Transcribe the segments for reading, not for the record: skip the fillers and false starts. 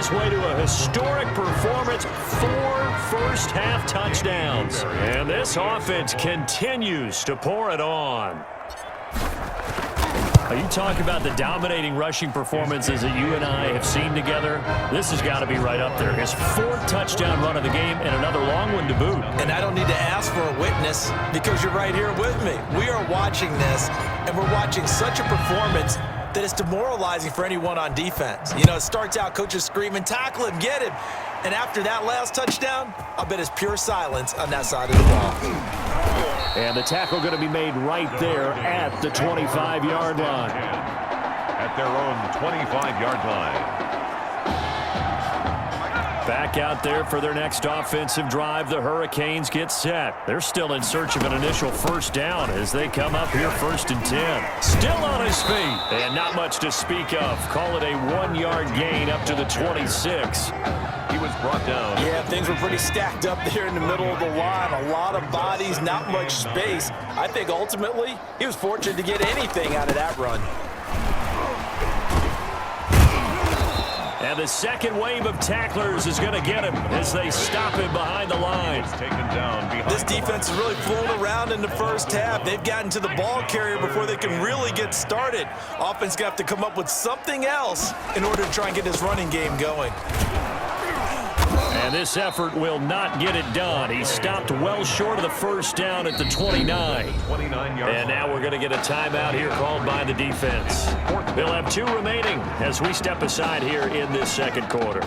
his way to a historic performance, 4 first-half touchdowns. And this offense continues to pour it on. You talk about the dominating rushing performances that you and I have seen together. This has got to be right up there. His 4th touchdown run of the game and another long one to boot. And I don't need to ask for a witness because you're right here with me. We are watching this, and we're watching such a performance that it's demoralizing for anyone on defense. You know, it starts out coaches screaming, tackle him, get him. And after that last touchdown, I bet it's pure silence on that side of the ball. And the tackle going to be made right there at the 25-yard line. At their own 25-yard line. Back out there for their next offensive drive. The Hurricanes get set. They're still in search of an initial first down as they come up here 1st and 10. Still on his feet. And not much to speak of. Call it a 1-yard gain up to the 26. He was brought down. Yeah, things were pretty stacked up there in the middle of the line. A lot of bodies, not much space. I think ultimately he was fortunate to get anything out of that run. And the second wave of tacklers is going to get him as they stop him behind the line. Taken down behind this defense is really flown around in the first half. They've gotten to the ball carrier before they can really get started. Offense got to come up with something else in order to try and get this running game going. And this effort will not get it done. He stopped well short of the first down at the 29. And now we're going to get a timeout here called by the defense. They'll have 2 remaining as we step aside here in this second quarter.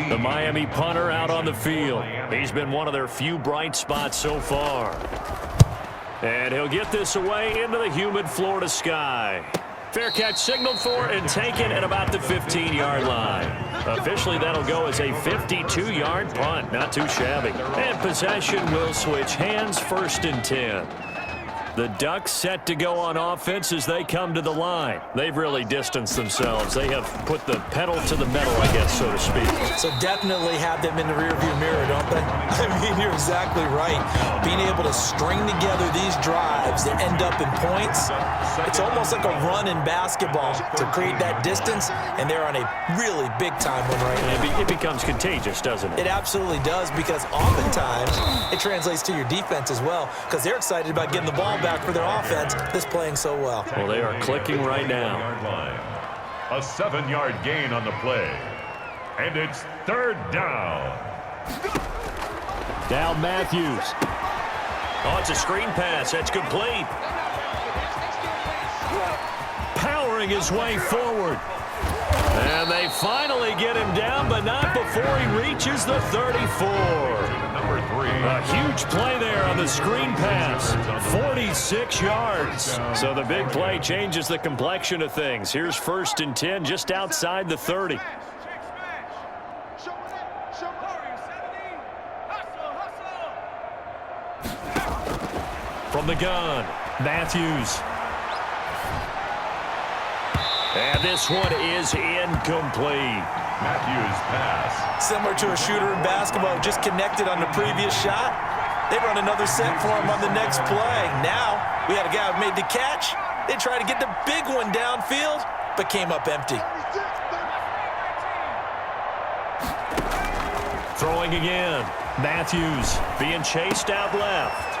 The Miami punter out on the field. He's been one of their few bright spots so far. And he'll get this away into the humid Florida sky. Fair catch signaled for and taken at about the 15-yard line. Officially, that'll go as a 52-yard punt. Not too shabby. And possession will switch hands, 1st and 10. The Ducks set to go on offense as they come to the line. They've really distanced themselves. They have put the pedal to the metal, I guess, so to speak. So definitely have them in the rearview mirror, don't they? I mean, you're exactly right. Being able to string together these drives that end up in points, it's almost like a run in basketball to create that distance, and they're on a really big-time one right now. It becomes contagious, doesn't it? It absolutely does, because oftentimes it translates to your defense as well, because they're excited about getting the ball back for their offense that's playing so well. Well, they are clicking right now. A 7-yard gain on the play. And it's 3rd down. Down Matthews. Oh, it's a screen pass. That's complete. Powering his way forward. And they finally get him down, but not before he reaches the 34. Number 3. A huge play there on the screen pass. 46 yards. So the big play changes the complexion of things. Here's 1st and 10 just outside the 30. From the gun, Matthews. And this one is incomplete. Matthews pass. Similar to a shooter in basketball, just connected on the previous shot. They run another set for him on the next play. Now, we had a guy who made the catch. They tried to get the big one downfield, but came up empty. Throwing again. Matthews being chased out left.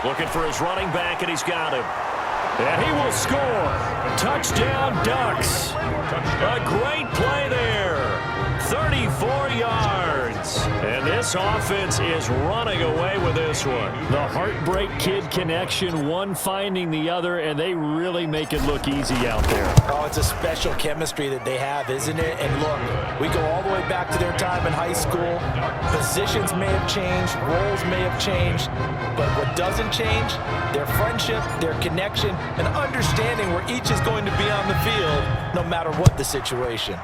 Looking for his running back, and he's got him. And he will score. Touchdown, Ducks. A great play there. 34 yards. And this offense is running away with this one. The Heartbreak Kid connection, one finding the other, and they really make it look easy out there. Oh, it's a special chemistry that they have, isn't it? And look, we go all the way back to their time in high school. Positions may have changed, roles may have changed, but what doesn't change, their friendship, their connection, and understanding where each is going to be on the field, no matter what the situation.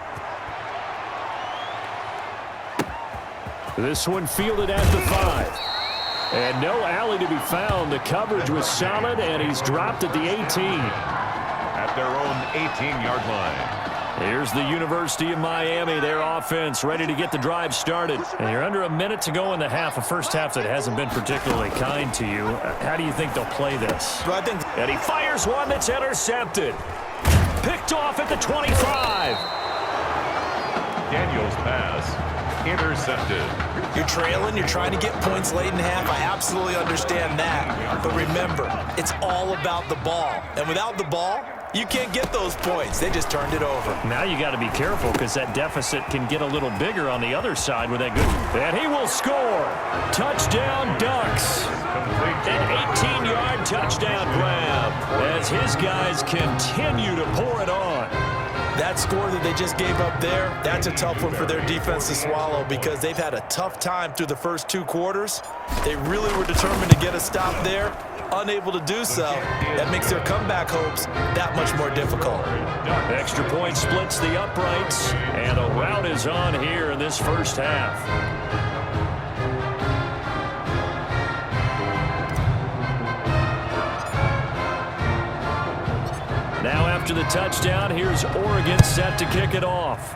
This one fielded at the 5. And no alley to be found. The coverage was solid, and he's dropped at the 18. At their own 18-yard line. Here's the University of Miami, their offense, ready to get the drive started. And you're under a minute to go in the half, a first half that hasn't been particularly kind to you. How do you think they'll play this? Well, I think and he fires one that's intercepted. Picked off at the 25. Daniel's pass intercepted. You're trailing, you're trying to get points late in half. I absolutely understand that. But remember, it's all about the ball. And without the ball, you can't get those points. They just turned it over. Now you got to be careful because that deficit can get a little bigger on the other side with that good. And he will score. Touchdown, Ducks. An 18-yard touchdown grab as his guys continue to pour it on. That score that they just gave up there, that's a tough one for their defense to swallow because they've had a tough time through the first 2 quarters. They really were determined to get a stop there, unable to do so. That makes their comeback hopes that much more difficult. Extra point splits the uprights, and a rout is on here in this first half. Now after the touchdown, here's Oregon set to kick it off.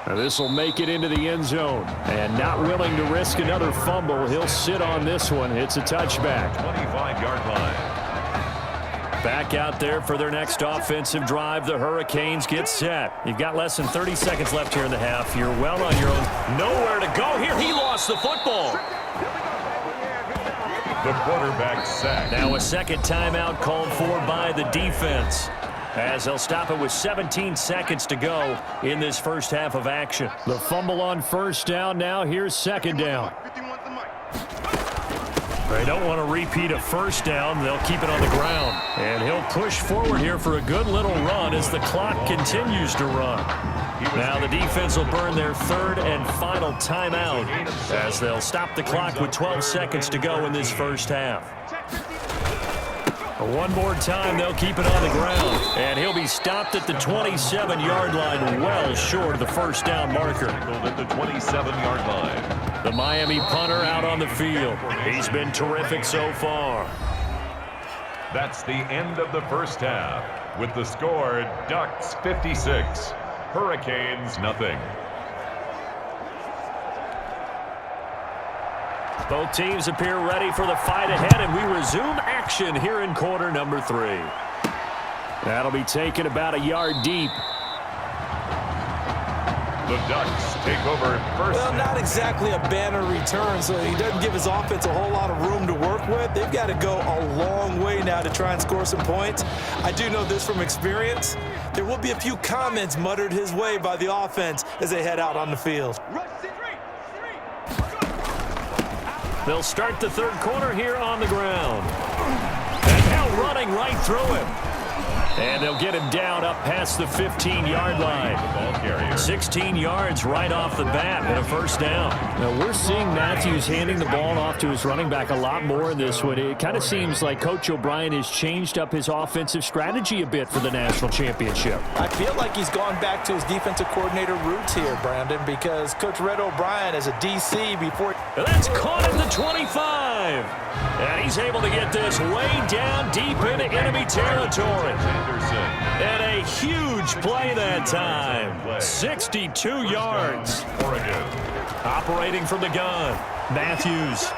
This will make it into the end zone. And not willing to risk another fumble, he'll sit on this one. It's a touchback. 25-yard line. Back out there for their next offensive drive. The Hurricanes get set. You've got less than 30 seconds left here in the half. You're well on your own. Nowhere to go here. He lost the football. The quarterback sacked. Now a second timeout called for by the defense, as they'll stop it with 17 seconds to go in this first half of action. The fumble on first down. Now here's second down. They don't want to repeat a first down. They'll keep it on the ground. And he'll push forward here for a good little run as the clock continues to run. Now the defense will burn their third and final timeout as they'll stop the clock with 12 seconds to go in this first half. One more time, they'll keep it on the ground. And he'll be stopped at the 27-yard line, well short of the first down marker. At the 27-yard line. The Miami punter out on the field. He's been terrific so far. That's the end of the first half. With the score, Ducks 56, Hurricanes nothing. Both teams appear ready for the fight ahead, and we resume action here in quarter number 3. That'll be taken about a yard deep. The Ducks take over first. Well, not exactly a banner return, so he doesn't give his offense a whole lot of room to work with. They've got to go a long way now to try and score some points. I do know this from experience. There will be a few comments muttered his way by the offense as they head out on the field. They'll start the third quarter here on the ground. And now running right through him. And they'll get him down up past the 15-yard line. 16 yards right off the bat and a first down. Now we're seeing Matthews handing the ball off to his running back a lot more in this one. It kind of seems like Coach O'Brien has changed up his offensive strategy a bit for the national championship. I feel like he's gone back to his defensive coordinator roots here, Brandon, because Coach Red O'Brien as a DC before. That's caught at the 25. And he's able to get this way down deep into enemy territory. And a huge play that time. 62 yards. Oregon. Operating from the gun. Matthews.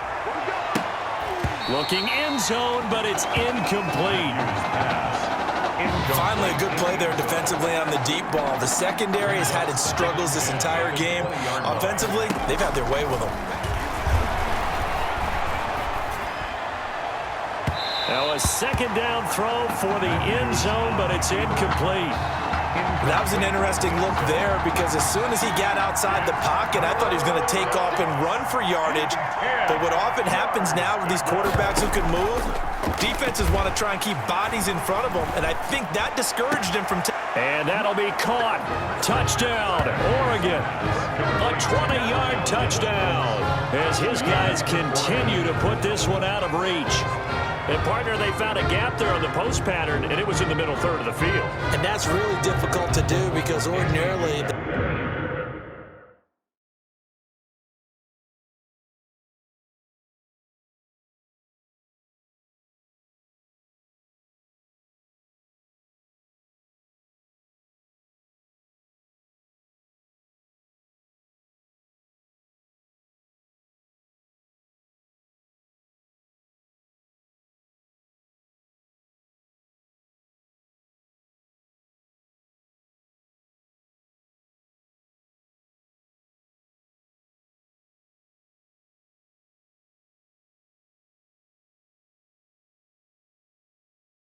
Looking end zone, but it's incomplete. Finally, a good play there defensively on the deep ball. The secondary has had its struggles this entire game. Offensively, they've had their way with them. Now a second down throw for the end zone, but it's incomplete. That was an interesting look there because as soon as he got outside the pocket, I thought he was going to take off and run for yardage. But what often happens now with these quarterbacks who can move, defenses want to try and keep bodies in front of them, and I think that discouraged him from and that'll be caught. Touchdown, Oregon. A 20-yard touchdown as his guys continue to put this one out of reach. And, partner, they found a gap there on the post pattern, and it was in the middle third of the field. And that's really difficult to do because ordinarily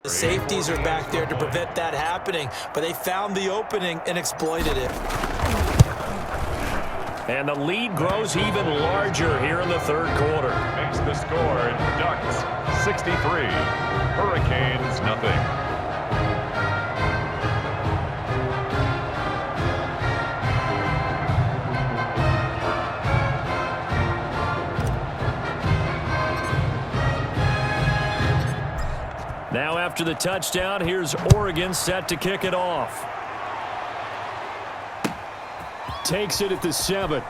The safeties are back there to prevent that happening, but they found the opening and exploited it. And the lead grows even larger here in the third quarter. Makes the score Ducks 63, Hurricanes nothing. Now after the touchdown, here's Oregon set to kick it off. Takes it at the 7.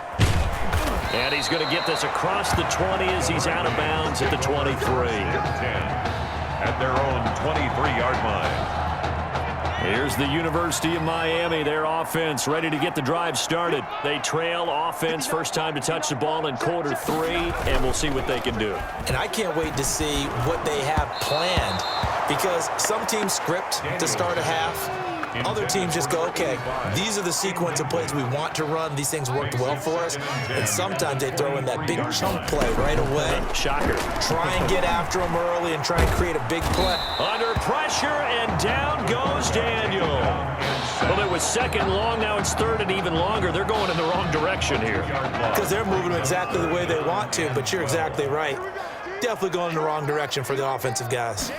And he's going to get this across the 20 as he's out of bounds at the 23. 10 at their own 23-yard line. Here's the University of Miami, their offense ready to get the drive started. They trail offense, first time to touch the ball in quarter 3, and we'll see what they can do. And I can't wait to see what they have planned, because some teams script to start a half. Other teams just go, okay, these are the sequence of plays we want to run. These things worked well for us. And sometimes they throw in that big chunk play right away. Shocker. Try and get after them early and try and create a big play. Under pressure, and down goes Daniel. Well, it was second long. Now it's third and even longer. They're going in the wrong direction here. Because they're moving them exactly the way they want to, but you're exactly right. Definitely going in the wrong direction for the offensive guys.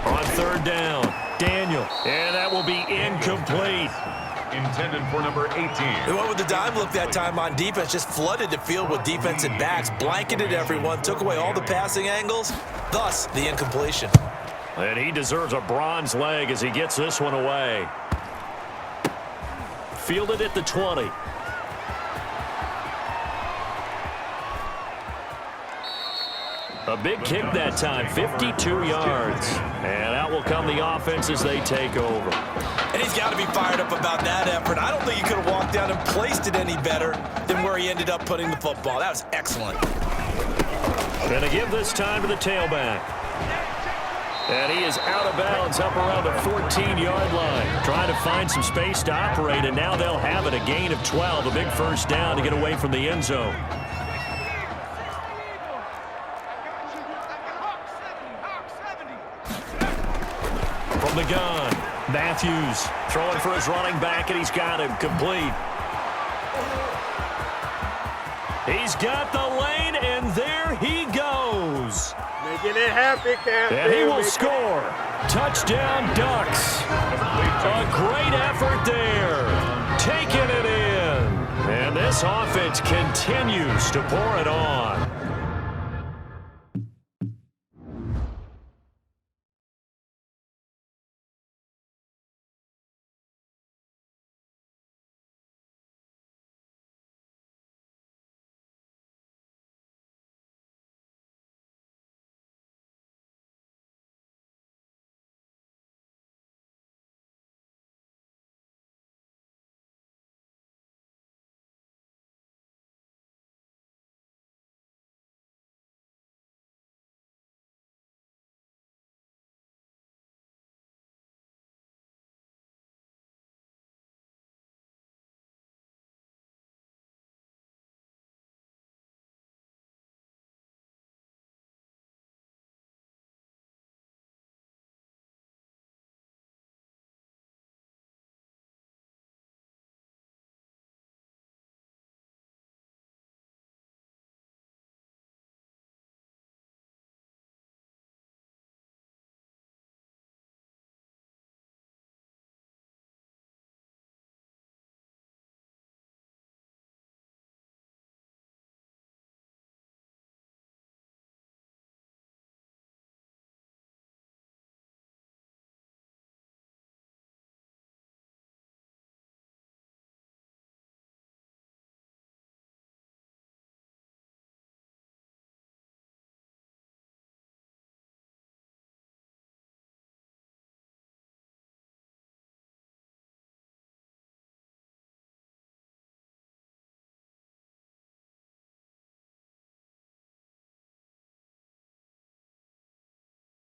On third down, Daniel. And that will be incomplete. Intended for number 18. They went with the dime look that time on defense, just flooded the field with defensive backs, blanketed everyone, took away all the passing angles, thus the incompletion. And he deserves a bronze leg as he gets this one away. Fielded at the 20. A big kick that time, 52 yards. And out will come the offense as they take over. And he's got to be fired up about that effort. I don't think he could have walked down and placed it any better than where he ended up putting the football. That was excellent. Going to give this time to the tailback. And he is out of bounds up around the 14-yard line. Trying to find some space to operate, and now they'll have it. A gain of 12, a big first down to get away from the end zone. From the gun, Matthews throwing for his running back, and he's got him complete. He's got the lane, and there he goes. Making it happy, Captain. And he will score. Touchdown, Ducks. A great effort there. Taking it in. And this offense continues to pour it on.